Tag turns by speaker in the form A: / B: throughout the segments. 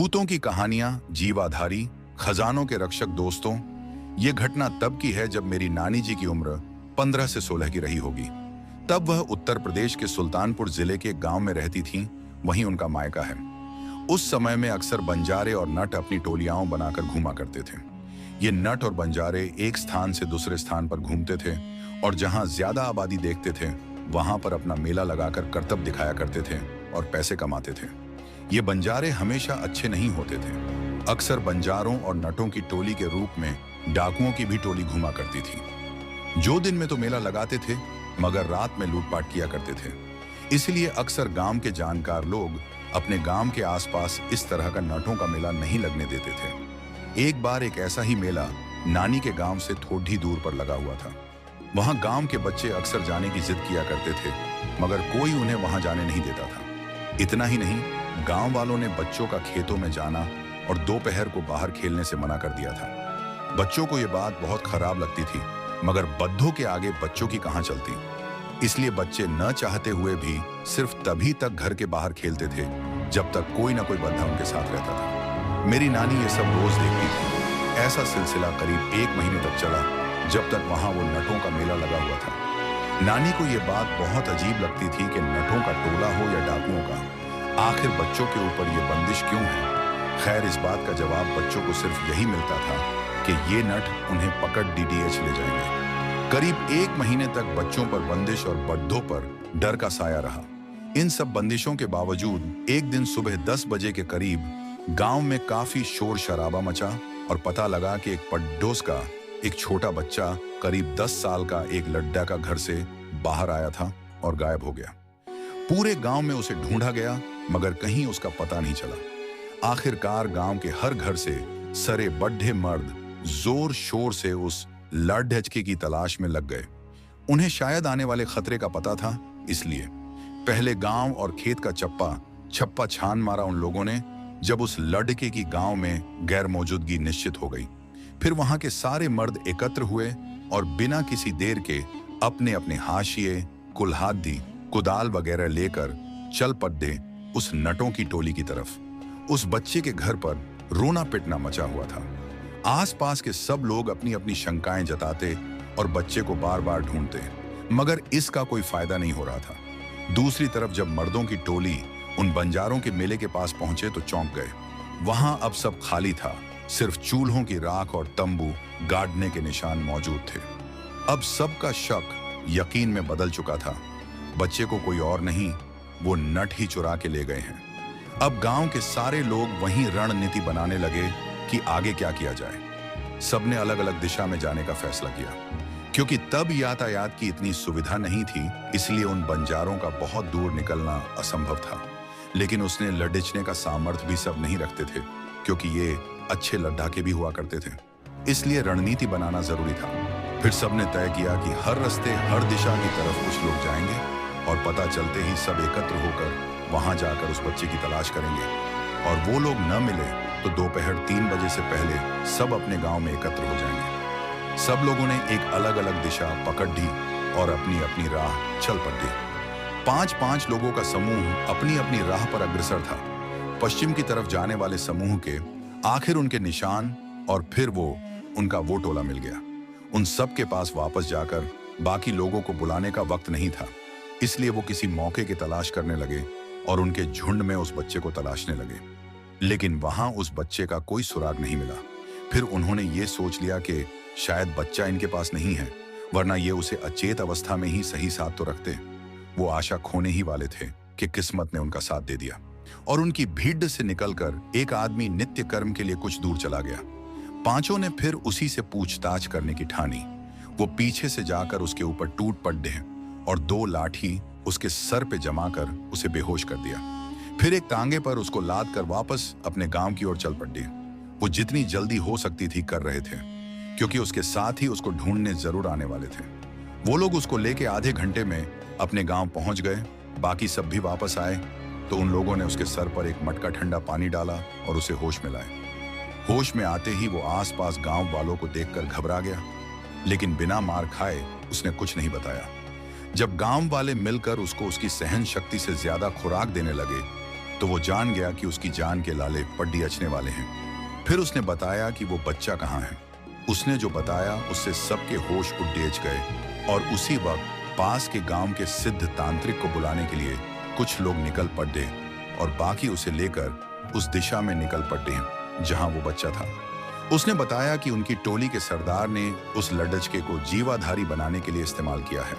A: भूतों की कहानियां, जीवाधारी, खजानों के रक्षक दोस्तों। ये घटना तब की है जब मेरी नानी जी की उम्र 15 से 16 की रही होगी। तब वह उत्तर प्रदेश के सुल्तानपुर जिले के एक गांव में रहती थीं। वहीं उनका मायका है। उस समय में अक्सर बंजारे और नट अपनी टोलियां बनाकर घूमा करते थे। ये नट और बंजारे एक स्थान से दूसरे स्थान पर घूमते थे और जहां ज्यादा आबादी देखते थे वहां पर अपना मेला लगाकर करतब दिखाया करते थे और पैसे कमाते थे। ये बंजारे हमेशा अच्छे नहीं होते थे। अक्सर बंजारों और नटों की टोली के रूप में डाकुओं की भी टोली घूमा करती थी, जो दिन में तो मेला लगाते थे मगर रात में लूटपाट किया करते थे। इसलिए अक्सर गांव के जानकार लोग अपने गांव के आसपास इस तरह का नटों का मेला नहीं लगने देते थे। एक बार एक ऐसा ही मेला नानी के गांव से थोड़ी दूर पर लगा हुआ था। वहां गांव के बच्चे अक्सर जाने की जिद किया करते थे मगर कोई उन्हें वहां जाने नहीं देता था। इतना ही नहीं, गांव वालों ने बच्चों का खेतों में जाना और दोपहर को बाहर खेलने से मना कर दिया था। बच्चों को यह बात बहुत खराब लगती थी मगर बद्दों के आगे बच्चों की कहां चलती। इसलिए बच्चे न चाहते हुए भी सिर्फ तभी तक घर के बाहर खेलते थे जब तक कोई ना कोई बद्दा उनके साथ रहता था। मेरी नानी ये सब रोज देखती थी। ऐसा सिलसिला करीब 1 महीने तक चला जब तक वहां वो नटों का मेला लगा हुआ था। नानी को यह बात बहुत अजीब लगती थी कि नटों का टोला हो या डाकुओं का, आखिर बच्चों के ऊपर ये बंदिश क्यों है। खैर, इस बात का जवाब बच्चों को सिर्फ यही मिलता था कि ये नट उन्हें पकड़ डीडीएच ले जाएंगे। करीब 1 महीने तक बच्चों पर बंदिश और बड्ढों पर डर का साया रहा। इन सब बंदिशों के बावजूद एक दिन सुबह 10 बजे के करीब गांव में काफी शोर शराबा मचा और पता लगा कि एक पड्डोस का एक छोटा बच्चा करीब 10 साल का एक लड्डा का घर से बाहर आया था और गायब हो गया। पूरे गांव में उसे ढूंढा गया मगर कहीं उसका पता नहीं चला। आखिरकार गांव के हर घर से सरे बड्ढे मर्द जोर शोर से उस लड्ढचके की तलाश में लग गए। उन्हें शायद आने वाले खतरे का पता था, इसलिए पहले गांव और खेत का छप्पा छान मारा उन लोगों ने। जब उस लड़के की गांव में गैर मौजूदगी निश्चित हो गई, फिर वहां के सारे मर्द एकत्र हुए और बिना किसी देर के अपने अपने हाशिए, कुल्हाड़ी, कुदाल वगैरह लेकर चल पड़े उस नटों की टोली की तरफ। उस बच्चे के घर पर रोना पिटना मचा हुआ था। आसपास के सब लोग अपनी अपनी शंकाएं जताते और बच्चे को बार बार ढूंढते मगर इसका कोई फायदा नहीं हो रहा था। दूसरी तरफ जब मर्दों की टोली उन बंजारों के मेले के पास पहुंचे तो चौंक गए। वहां अब सब खाली था, सिर्फ चूल्हों की राख और तंबू गाड़ने के निशान मौजूद थे। अब सबका शक यकीन में बदल चुका था। बच्चे को कोई और नहीं, वो नट ही चुरा के ले गए हैं। अब गांव के सारे लोग वहीं रणनीति बनाने लगे कि आगे क्या किया जाए। सबने अलग अलग दिशा में जाने का फैसला किया। क्योंकि तब यातायात की इतनी सुविधा नहीं थी, इसलिए उन बंजारों का बहुत दूर निकलना असंभव था। लेकिन उसने लडिचने का सामर्थ्य भी सब नहीं रखते थे, क्योंकि ये अच्छे लद्दाखे भी हुआ करते थे। इसलिए रणनीति बनाना जरूरी था। फिर सबने तय किया कि हर रास्ते, हर दिशा की तरफ कुछ लोग जाएंगे और पता चलते ही सब एकत्र होकर वहां जाकर उस बच्चे की तलाश करेंगे। और वो लोग न मिले तो दोपहर 3 बजे से पहले सब अपने गांव में एकत्र हो जाएंगे। सब लोगों ने एक अलग अलग दिशा पकड़ ली और अपनी अपनी राह चल पड़े। 5-5 लोगों का समूह अपनी अपनी राह पर अग्रसर था। पश्चिम की तरफ जाने वाले समूह के आखिर उनके निशान और फिर उनका वो टोला मिल गया। उन सब के पास वापस जाकर बाकी लोगों को बुलाने का वक्त नहीं था, इसलिए वो किसी मौके की तलाश करने लगे और उनके झुंड में उस बच्चे को तलाशने लगे। लेकिन वहां उस बच्चे का कोई सुराग नहीं मिला। फिर उन्होंने ये सोच लिया कि शायद बच्चा इनके पास नहीं है, वरना ये उसे अचेत अवस्था में ही सही साथ तो रखते। वो आशा खोने ही वाले थे कि किस्मत ने उनका साथ दे दिया और उनकी भीड़ से निकलकर एक आदमी नित्य कर्म के लिए कुछ दूर चला गया। पांचों ने फिर उसी से पूछताछ करने की ठानी। वो पीछे से जाकर उसके ऊपर टूट पड़े और 2 लाठी उसके सर पे जमाकर उसे बेहोश कर दिया। फिर एक तांगे पर उसको लाद कर वापस अपने गांव की ओर चल पड़े। वो जितनी जल्दी हो सकती थी कर रहे थे, क्योंकि उसके साथ ही उसको ढूंढने जरूर आने वाले थे। वो लोग उसको लेके आधे घंटे में अपने गांव पहुंच गए। बाकी सब भी वापस आए तो उन लोगों ने उसके सर पर एक मटका ठंडा पानी डाला और उसे होश में लाए। होश में आते ही वो आसपास गांव वालों को देखकर घबरा गया, लेकिन बिना मार खाए उसने कुछ नहीं बताया। जब गांव वाले मिलकर उसको उसकी सहन शक्ति से ज्यादा खुराक देने लगे तो वो जान गया कि उसकी जान के लाले पड्डी अचने वाले हैं। फिर उसने बताया कि वो बच्चा कहाँ है। उसने जो बताया उससे सबके होश उडेज गए और उसी वक्त पास के गांव के सिद्ध तांत्रिक को बुलाने के लिए कुछ लोग निकल पड़े और बाकी उसे लेकर उस दिशा में निकल पड़े जहां वो बच्चा था। उसने बताया कि उनकी टोली के सरदार ने उस लडचके को जीवाधारी बनाने के लिए इस्तेमाल किया है।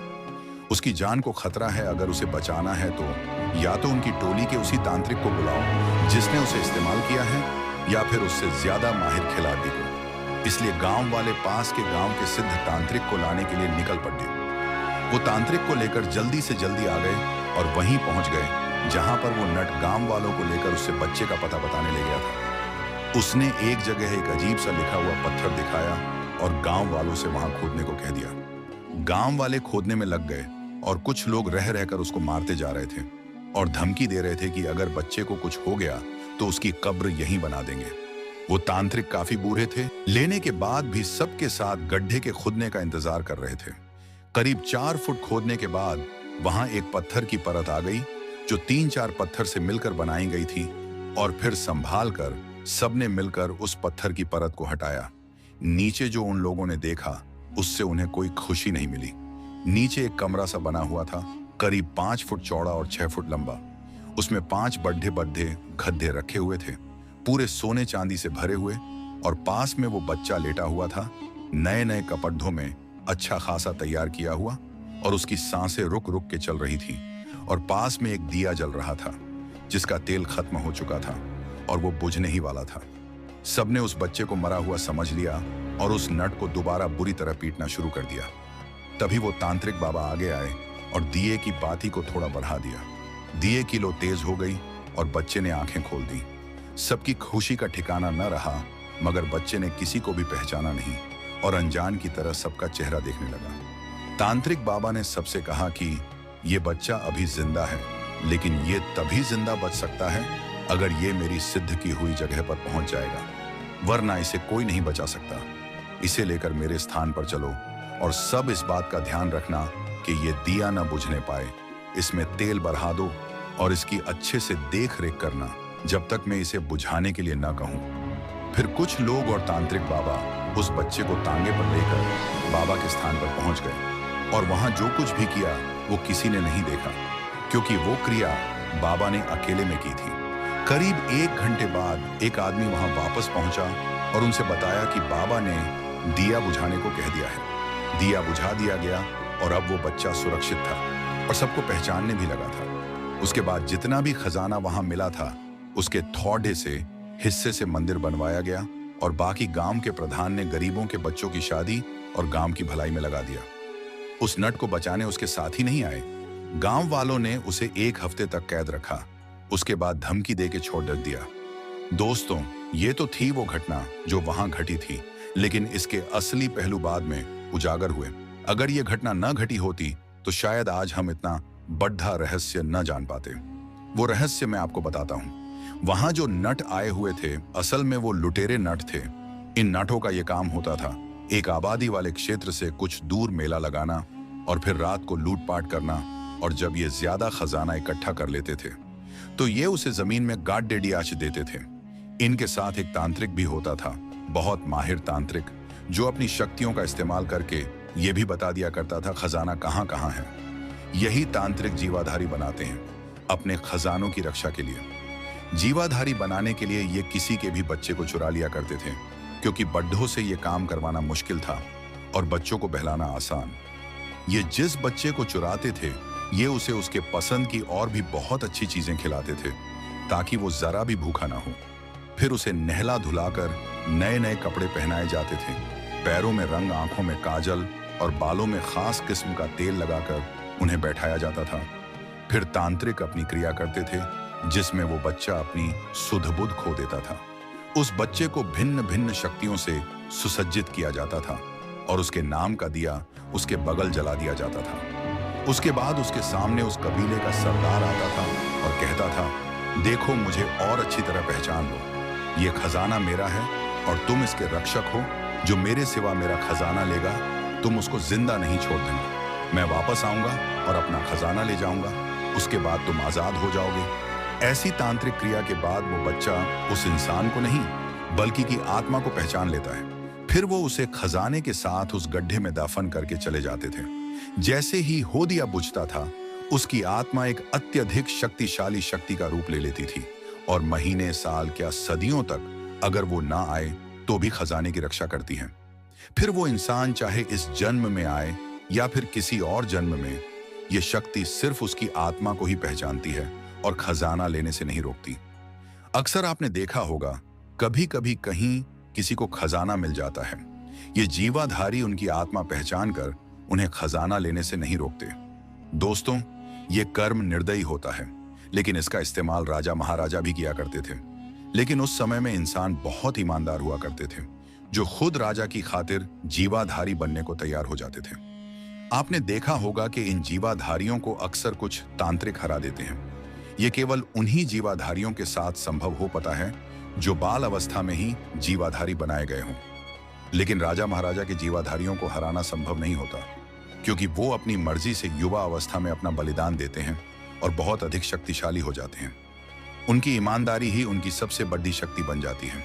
A: उसकी जान को खतरा है, अगर उसे बचाना है तो या तो उनकी टोली के उसी तांत्रिक को बुलाओ जिसने उसे इस्तेमाल किया है, या फिर उससे ज्यादा माहिर खिलाड़ी को। इसलिए गांव वाले पास के गांव के सिद्ध तांत्रिक को लाने के लिए निकल पड़े। वो तांत्रिक को लेकर जल्दी से जल्दी आ गए और वहीं पहुंच गए जहां पर वो नट गांव वालों को लेकर उससे बच्चे का पता बताने ले गया था। उसने एक जगह एक अजीब सा लिखा हुआ पत्थर दिखाया और गांव वालों से वहां खोदने को कह दिया। गांव वाले खोदने में लग गए और कुछ लोग रह रहकर उसको मारते जा रहे थे और धमकी दे रहे थे कि अगर बच्चे को कुछ हो गया तो उसकी कब्र यहीं बना देंगे। वो तांत्रिक काफी बूढ़े थे, लेने के बाद भी सबके साथ गड्ढे के खुदने का इंतजार कर रहे थे। करीब 4 फुट खोदने के बाद वहां एक पत्थर की परत आ गई जो 3-4 पत्थर से मिलकर बनाई गई थी और फिर संभाल कर सबने मिलकर उस पत्थर की परत को हटाया। नीचे जो उन लोगों ने देखा उससे उन्हें कोई खुशी नहीं मिली। नीचे एक कमरा सा बना हुआ था, करीब 5 फुट चौड़ा और 6 फुट लंबा। उसमें 5 बड्ढे गद्दे रखे हुए थे, पूरे सोने चांदी से भरे हुए, और पास में वो बच्चा लेटा हुआ था, नए नए कपड़ों में, अच्छा खासा तैयार किया हुआ, और उसकी सांसें रुक रुक के चल रही थी। और पास में एक दिया जल रहा था जिसका तेल खत्म हो चुका था और वो बुझने ही वाला था। सबने उस बच्चे को मरा हुआ समझ लिया और उस नट को दोबारा बुरी तरह पीटना शुरू कर दिया। तभी वो तांत्रिक बाबा आगे आए और दिए की बाती को थोड़ा बढ़ा दिया। दिए की लो तेज हो गई और बच्चे ने आंखें खोल दी। सबकी खुशी का ठिकाना न रहा, मगर बच्चे ने किसी को भी पहचाना नहीं और अनजान की तरह सबका चेहरा देखने लगा। तांत्रिक बाबा ने सबसे कहा कि ये बच्चा अभी जिंदा है, लेकिन ये तभी जिंदा बच सकता है अगर ये मेरी सिद्ध की हुई जगह पर पहुंच जाएगा, वरना इसे कोई नहीं बचा सकता। इसे लेकर मेरे स्थान पर चलो और सब इस बात का ध्यान रखना कि ये दिया न बुझने पाए। इसमें तेल बढ़ा दो और इसकी अच्छे से देख रेख करना जब तक मैं इसे बुझाने के लिए न कहूं। फिर कुछ लोग और तांत्रिक बाबा उस बच्चे को तांगे पर लेकर बाबा के स्थान पर पहुंच गए और वहां जो कुछ भी किया वो किसी ने नहीं देखा, क्योंकि वो क्रिया बाबा ने अकेले में की थी। करीब 1 घंटे बाद एक आदमी वहां वापस पहुंचा और उनसे बताया कि बाबा ने दिया बुझाने को कह दिया है। दिया बुझा दिया गया और अब वो बच्चा सुरक्षित था और सबको पहचानने भी लगा था। उसके बाद जितना भी खजाना वहां मिला था उसके थोड़े से हिस्से से मंदिर बनवाया गया और बाकी गांव के प्रधान ने गरीबों के बच्चों की शादी और गांव की भलाई में लगा दिया। उस नट को बचाने उसके साथ ही नहीं आए। गांव वालों ने उसे 1 हफ्ते तक कैद रखा, उसके बाद धमकी देके छोड़ दिया। दोस्तों, ये तो थी वो घटना जो वहां घटी थी, लेकिन इसके असली पहलू बाद में उजागर हुए। अगर ये घटना न घटी होती तो शायद आज हम इतना बड़ा रहस्य न जान पाते। वो रहस्य मैं आपको बताता हूँ। वहां जो नट आए हुए थे, असल में वो लुटेरे नट थे। इन नटों का ये काम होता था एक आबादी वाले क्षेत्र से कुछ दूर मेला लगाना और फिर रात को लूटपाट करना, और जब ये ज्यादा खजाना इकट्ठा कर लेते थे तो ये उसे जमीन में गाड़ डेडियाच देते थे। इनके साथ एक तांत्रिक भी होता था, बहुत माहिर तांत्रिक, जो अपनी शक्तियों का इस्तेमाल करके ये भी बता दिया करता था खजाना कहाँ कहाँ है। यही तांत्रिक जीवाधारी बनाते हैं अपने खजानों की रक्षा के लिए। जीवाधारी बनाने के लिए ये किसी के भी बच्चे को चुरा लिया करते थे, क्योंकि बड्ढों से ये काम करवाना मुश्किल था और बच्चों को बहलाना आसान। ये जिस बच्चे को चुराते थे ये उसे उसके पसंद की और भी बहुत अच्छी चीजें खिलाते थे ताकि वो जरा भी भूखा ना हो। फिर उसे नहला धुलाकर नए नए कपड़े पहनाए जाते थे, पैरों में रंग, आंखों में काजल और बालों में खास किस्म का तेल लगाकर उन्हें बैठाया जाता था। फिर तांत्रिक अपनी क्रिया करते थे जिसमें वो बच्चा अपनी सुध बुध खो देता था। उस बच्चे को भिन्न भिन्न शक्तियों से सुसज्जित किया जाता था और उसके नाम का दिया उसके बगल जला दिया जाता था। उसके बाद उसके सामने उस कबीले का सरदार आता था और कहता था, देखो मुझे और अच्छी तरह पहचान लो, ये खजाना मेरा है और तुम इसके रक्षक हो। जो मेरे सिवा मेरा खजाना लेगा तुम उसको जिंदा नहीं छोड़ देना। मैं वापस आऊंगा और अपना खजाना ले जाऊंगा, उसके बाद तुम आजाद हो जाओगे। ऐसी तांत्रिक क्रिया के बाद वो बच्चा उस इंसान को नहीं बल्कि की आत्मा को पहचान लेता है। फिर वो उसे खजाने के साथ उस गड्ढे में दफन करके चले जाते थे। जैसे ही हो दिया बुझता था, उसकी आत्मा एक अत्यधिक शक्तिशाली शक्ति का रूप ले लेती थी और महीने, साल, क्या सदियों तक अगर वो ना आए तो भी खजाने की रक्षा करती है। फिर वो इंसान चाहे इस जन्म में आए या फिर किसी और जन्म में, ये शक्ति सिर्फ उसकी आत्मा को ही पहचानती है और खजाना लेने से नहीं रोकती। अक्सर आपने देखा होगा, कभी कभी कहीं किसी को खजाना मिल जाता है। ये जीवाधारी उनकी आत्मा पहचान कर उन्हें खजाना लेने से नहीं रोकते। दोस्तों, ये कर्म निर्दयी होता है, लेकिन इसका इस्तेमाल राजा महाराजा भी किया करते थे। लेकिन उस समय में इंसान बहुत ईमानदार हुआ करते थे, जो खुद राजा की खातिर जीवाधारी बनने को तैयार हो जाते थे। आपने देखा होगा कि इन जीवाधारियों को अक्सर कुछ तांत्रिक हरा देते हैं। ये केवल उन्हीं जीवाधारियों के साथ संभव हो पाता है जो बाल अवस्था में ही जीवाधारी बनाए गए हों। लेकिन राजा महाराजा के जीवाधारियों को हराना संभव नहीं होता, क्योंकि वो अपनी मर्जी से युवा अवस्था में अपना बलिदान देते हैं और बहुत अधिक शक्तिशाली हो जाते हैं। उनकी ईमानदारी ही उनकी सबसे बड़ी शक्ति बन जाती है।